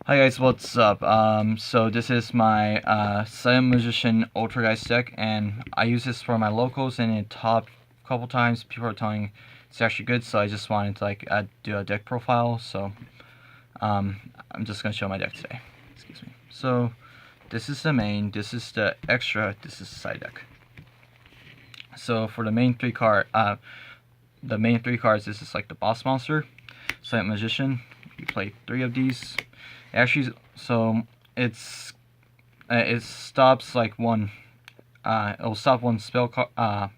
Hi guys, what's up? So this is my Silent Magician Altergeist deck, and I use this for my locals, and it topped a couple times. People are telling it's actually good, so I just wanted to do a deck profile. So I'm just gonna show my deck today. Excuse me. So this is the main, this is the extra, this is the side deck. So for the main three cards, this is like the boss monster, Silent Magician. You play 3 of these. Actually, so it stops like one. It'll stop one spell card.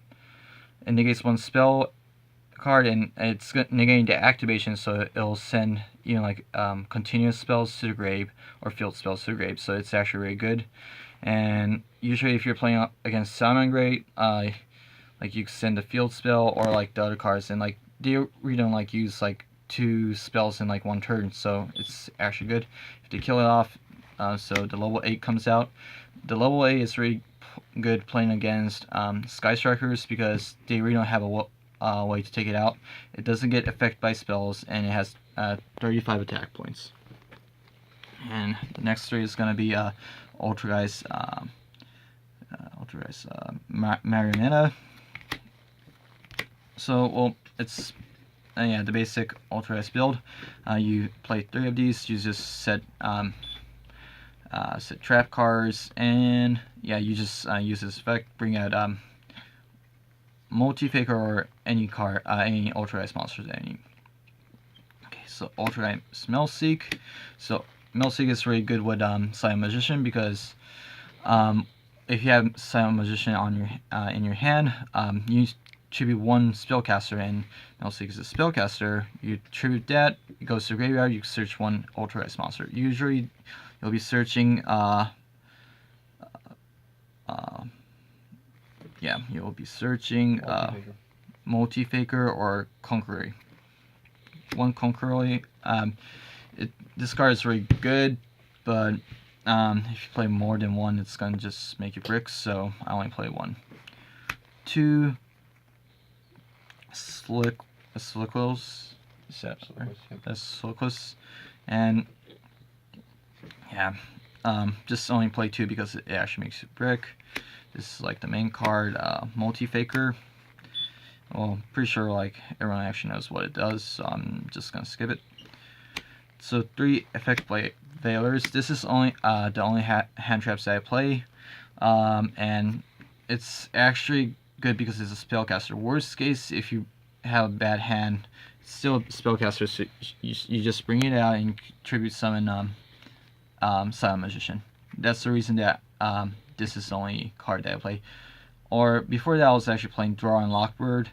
It negates one spell card, and it's negating the activation. So it'll send continuous spells to the grave or field spells to the grave. So it's actually really good. And usually, if you're playing against Salmon Great, like you send a field spell or like the other cards, and like we don't use like 2 spells in like one turn, so it's actually good if they kill it off. So the level 8 comes out. The level 8 is really good playing against Sky Strikers because they really don't have a way to take it out. It doesn't get affected by spells, and it has 35 attack points. And the next 3 is gonna be Altergeist, Marionetta. So well, it's yeah, the basic Altergeist build. You play 3 of these. You just set trap cards, and yeah, you just use this effect. Bring out Multi-Faker or any card, any Altergeist monsters. Okay, so Altergeist Melseek. So Melseek is really good with Silent Magician because if you have Silent Magician on your in your hand, you tribute 1 spellcaster, and Melseek is a spellcaster. You tribute that, it goes to the graveyard, you search 1 Altergeist monster. Usually you'll be searching Multi-Faker or Conqueror. 1 Conqueror. This card is really good, but if you play more than 1, it's gonna just make you bricks, so I only play 1. 2 Slickles, and yeah, just only play 2 because it actually makes you brick. This is like the main card, Multi-Faker. Well, pretty sure like everyone actually knows what it does, so I'm just gonna skip it. So 3 Effect Veilers. This is only the only hand traps that I play, and it's actually good because it's a spellcaster. Worst case, if you have a bad hand, it's still a spellcaster, so you just bring it out and tribute summon Silent Magician. That's the reason that this is the only card that I play. Or before that, I was actually playing Draw and Lockbird,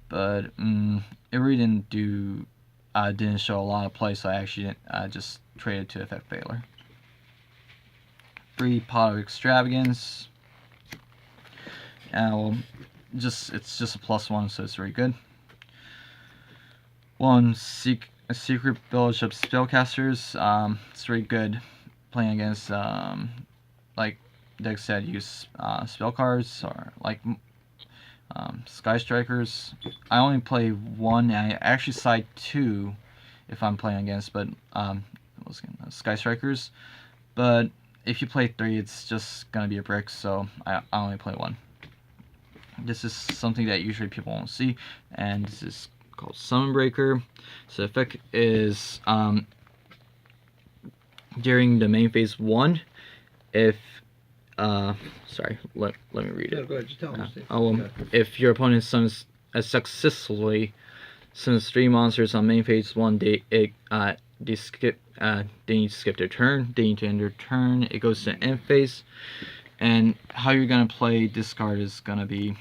but it really didn't show a lot of play, so I actually just traded to Effect Veiler. 3 Pot of Extravagance. Well, it's just a +1, so it's very good. 1 Secret Village of Spellcasters. It's very good playing against like decks that use spell cards or like Sky Strikers. I only play 1, and I actually side 2 if I'm playing against, but Sky Strikers. But if you play 3, it's just gonna be a brick, so I only play 1. This is something that usually people won't see, and this is called Summon Breaker. So the effect is during the main phase 1, if sorry, let me read it. Yeah, go ahead, just tell me. If your opponent successfully summons 3 monsters on main phase 1, they need to skip their turn. They need to end their turn. It goes to end phase. And how you're gonna play this card is gonna be,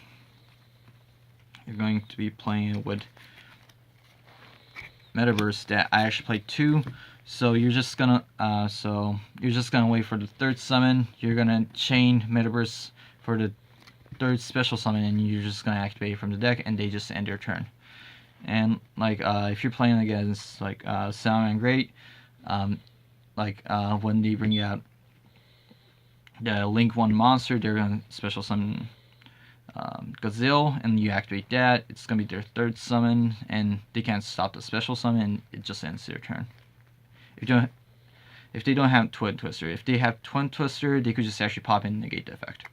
you're going to be playing it with Metaverse that I actually played 2. So you're just gonna wait for the 3rd summon. You're gonna chain Metaverse for the 3rd special summon, and you're just gonna activate it from the deck, and they just end their turn. And like if you're playing against like Salmon Great, when they bring out the Link 1 monster, they're gonna special summon Gazelle, and you activate that. It's gonna be their 3rd summon, and they can't stop the special summon, and it just ends their turn. If you don't if they don't have Twin Twister. If they have Twin Twister, they could just actually pop in and negate the effect.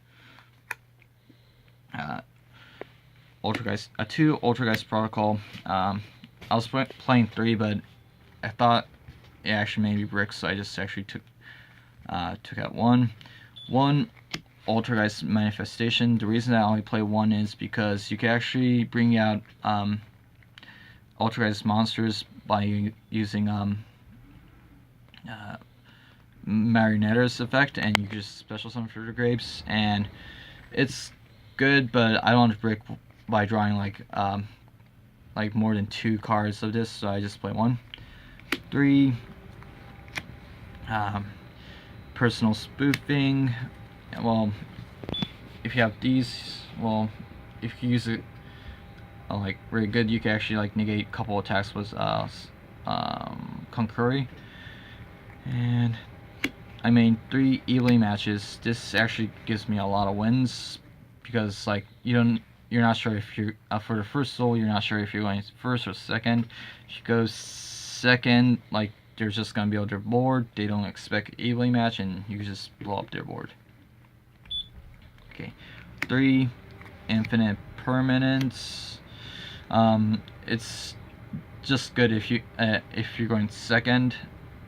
Altergeist, 2 Altergeist Protocol. I was playing 3, but I thought it actually made me brick, so I just actually took out 1. 1 Altergeist Manifestation. The reason I only play 1 is because you can actually bring out Altergeist monsters by using Marionetter's effect, and you can just special summon for the grapes, and it's good, but I don't want to brick by drawing like more than 2 cards of this, so I just play 1. 3 personal spoofing. Well, if you have these, well, if you use it like really good, you can actually like negate a couple attacks with Concurry. And I mean 3 evenly matches. This actually gives me a lot of wins because like you're not sure if you're for the first soul, you're not sure if you're going first or second. If you go second, like they're just gonna be on their board. They don't expect evenly match, and you can just blow up their board. Okay, 3 infinite permanence. It's just good if you're going second.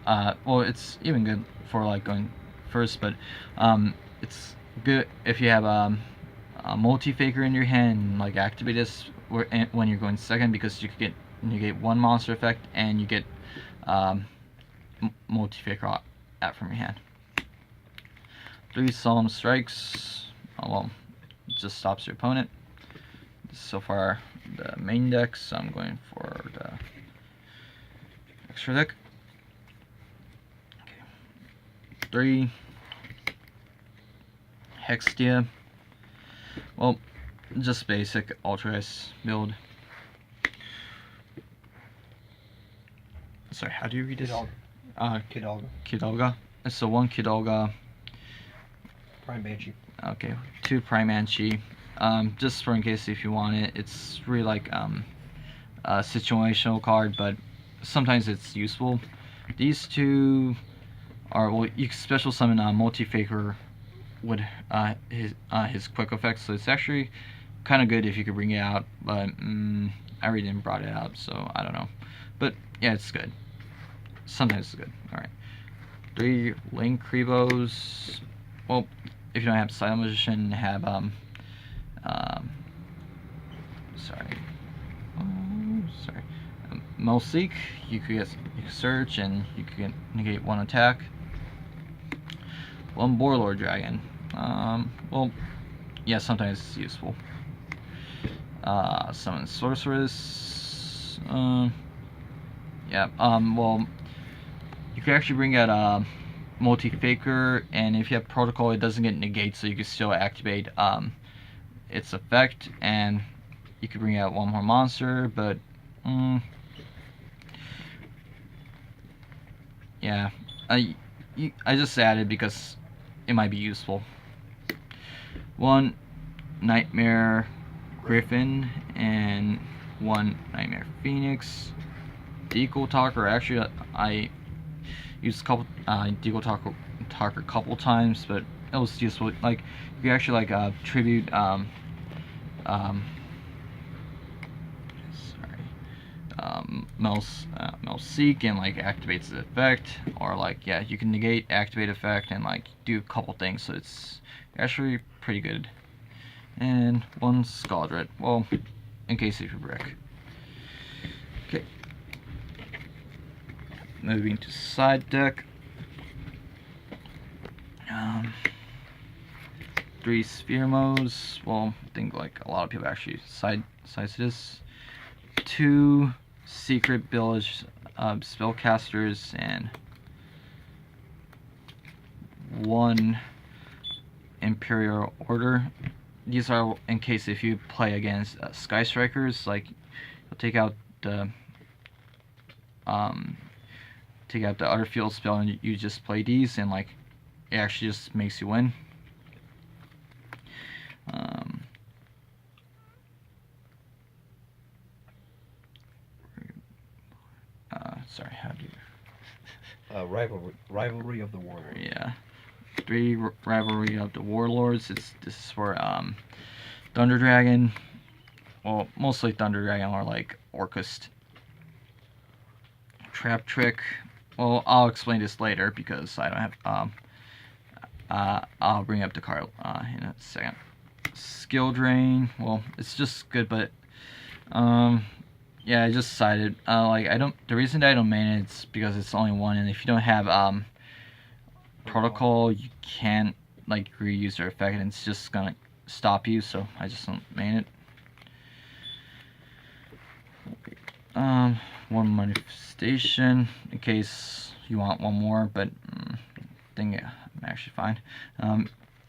Well, it's even good for like going first, but it's good if you have a multi-faker in your hand and like activate this when you're going second, because you can negate 1 monster effect and you get multi-faker out from your hand. 3 solemn strikes. Oh, well, it just stops your opponent. So far the main deck, so I'm going for the extra deck. Okay. 3 Hextia. Well, just basic Altergeist build. Sorry, how do you read this? Kidolga. Kidolga. So 1 Kidolga. Prime Banshee. Okay, 2 Prime Banshee. Just for in case if you want it. It's really like a situational card, but sometimes it's useful. These 2 are, well, you can special summon multi-faker with his quick effects, so it's actually kind of good if you could bring it out, but I really didn't brought it out, so I don't know. But yeah, it's good. Sometimes it's good. Alright. 3 Link Kribos. Well, if you don't have Silent Magician, have Melseek, you can search and you can negate 1 attack. 1 Warlord Dragon. Well, yeah, sometimes it's useful. Summon Sorceress. Yeah. Well, you can actually bring out multi-faker, and if you have protocol, it doesn't get negate, so you can still activate its effect, and you can bring out 1 more monster, but yeah, I just added because it might be useful. 1 Nightmare Griffin and 1 Nightmare Phoenix. Deco Talker. Actually, I used a couple Deco Talker a couple times, but it was useful. Like you can actually like tribute Melseek and like activates the effect, or like, yeah, you can negate, activate effect, and like do a couple things, so it's actually pretty good. And 1 Scaldred, well, in case if you brick. Okay, moving to side deck. 3 Sphere Modes. Well, I think like a lot of people actually sides this. 2 Secret Village Spellcasters and 1 Imperial Order. These are in case if you play against Sky Strikers, like you'll take out the other field spell and you just play these, and like it actually just makes you win. Sorry, how do you... Rivalry of the Warlords. Yeah. 3 Rivalry of the Warlords. This is for Thunder Dragon. Well, mostly Thunder Dragon or like Orcust. Trap Trick. Well, I'll explain this later because I don't have I'll bring up the card in a second. Skill Drain. Well, it's just good, but yeah, I just decided like I don't. The reason that I don't main it is because it's only one, and if you don't have protocol, you can't like reuse their effect, and it's just gonna stop you. So I just don't main it. One manifestation in case you want one more, but I think I'm actually fine.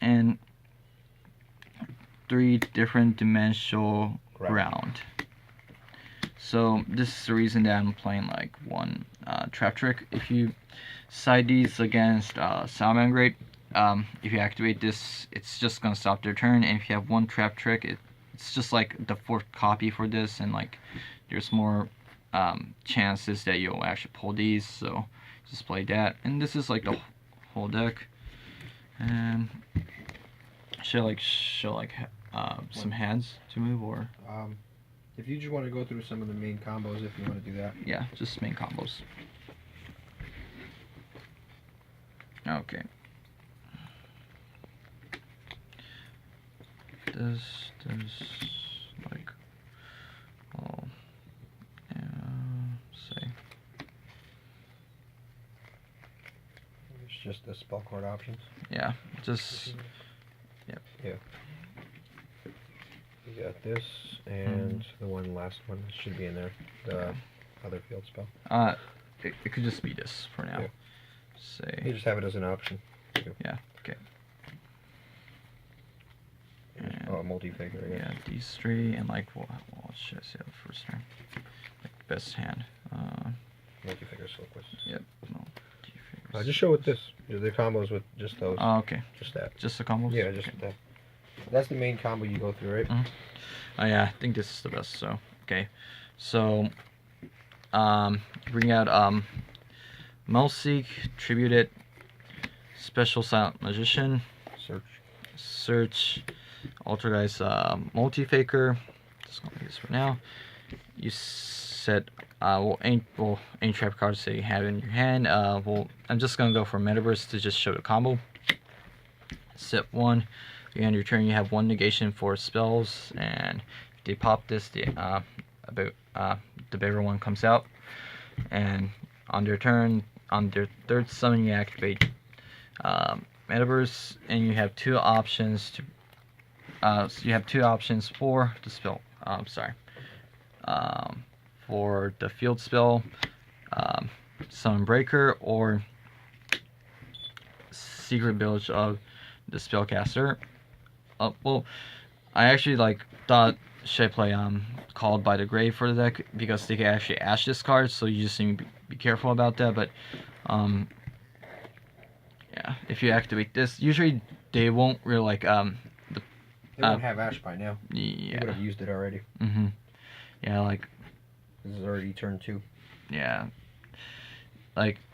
And 3 different dimensional ground. So this is the reason that I'm playing like one Trap Trick. If you side these against Salamander, if you activate this, it's just gonna stop their turn. And if you have one Trap Trick, it's just like the 4th copy for this, and like there's more chances that you'll actually pull these. So just play that. And this is like the whole deck. And should I show like some hands to move, or if you just want to go through some of the main combos, if you want to do that. Yeah, just main combos. Okay. This like, oh, say. It's just the spell card options. Yeah, just. Yep. Yeah. You got this and the last one should be in there. The other field spell. It could just be this for now. Yeah. Say. You just have it as an option. Yeah. Okay. And, multi-figure. Yeah, these 3 and like what should I say the first turn? Like best hand. Multi-figure Silkwist. Yep. Just show with this. The combos with just those. Oh, okay. Just that. Just the combos? Yeah, just that. That's the main combo you go through, right? Mm-hmm. Oh yeah, I think this is the best. So okay, so bring out Melseek, Tribute It, Special Silent Magician, Search, Altergeist, Multi-Faker. Just gonna use this for now. You set any trap cards that you have in your hand. I'm just gonna go for Metaverse to just show the combo. Set 1. At the end of your turn, you have 1 negation for spells, and if they pop this, the bigger one comes out. And on their turn, on their 3rd summon, you activate Metaverse, and you have 2 options to. So you have 2 options for the spell. For the field spell, Summon Breaker, or Secret Village of the Spellcaster. Well, I actually thought should I play Called by the Grave for the deck, because they can actually ash this card, so you just need to be careful about that. But yeah, if you activate this, usually they won't really they won't have ash by now. Yeah. You would have used it already. Yeah, this is already turn 2. Yeah.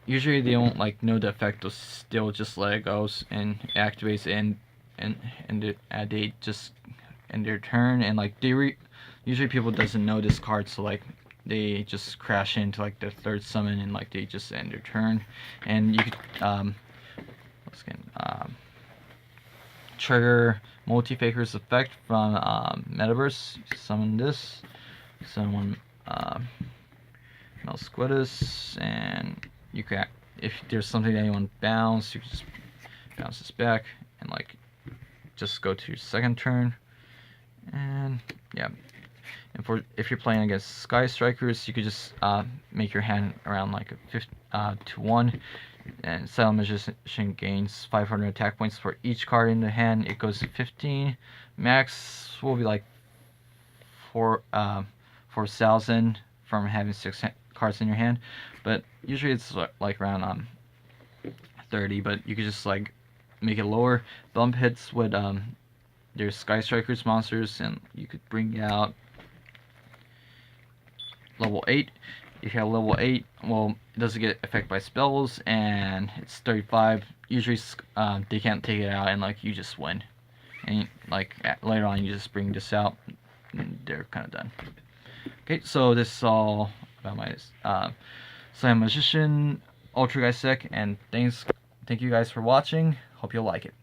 Usually they don't know the effect, they'll just let it go and activates and they just end their turn, and usually people doesn't know this card, so they just crash into their 3rd summon, and they just end their turn. And you could trigger Multi-Faker's effect from Metaverse. Summon this, summon Melsquidus, and you can, if there's something that you want to bounce, you can just bounce this back and just go to your 2nd turn. And yeah, and if you're playing against Sky Strikers, you could just make your hand around a 2/1, and Silent Magician gains 500 attack points for each card in the hand. It goes to 15. Max will be 4,000 from having 6 cards in your hand, but usually it's around 30. But you could just make it lower. Bump hits with there's Sky Strikers monsters, and you could bring out level 8. If you have level 8, well, it doesn't get affected by spells, and it's 35. Usually, they can't take it out, and like you just win. And like later on, you just bring this out, and they're kind of done. Okay, so this is all about my Silent Magician Altergeist deck, and thank you guys for watching. Hope you'll like it.